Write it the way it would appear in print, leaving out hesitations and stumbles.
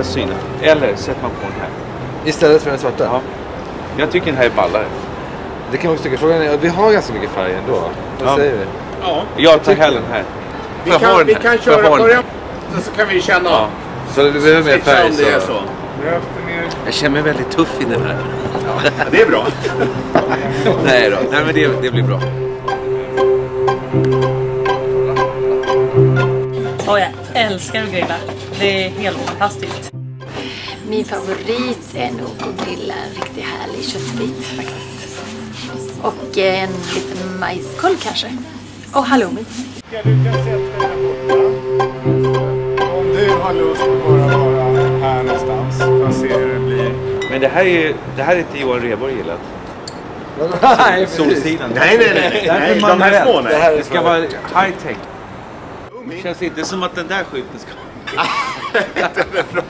synen. Eller sätter man på den här. Istället för den svarta? Ja. Jag tycker den här är ballare. Det kan man också tycka. Frågan är, vi har ganska mycket färg ändå. Vad säger vi? Ja. Jag tar hellre den här. Vi kan köra början så kan vi känna. Ja. Så det behöver mer färg om det är så. Jag känner mig väldigt tuff i den här. Ja, det är bra. Nej då, nej men det blir bra. Och jag älskar att grilla. Det är helt fantastiskt. Min favorit är nog att grilla en riktigt härlig köttbit faktiskt. Och en liten majskolv kanske. Och halloumi. Du kan sätta dig där borta. Om du har lust att bara vara här någonstans. För att se hur det blir. Men det här är inte Johan Rheborg gillat. Nej, Solsidan. Nej. De här små, nej. Det ska vara high-tech. Det känns inte som att den där skylten ska... Det är bra.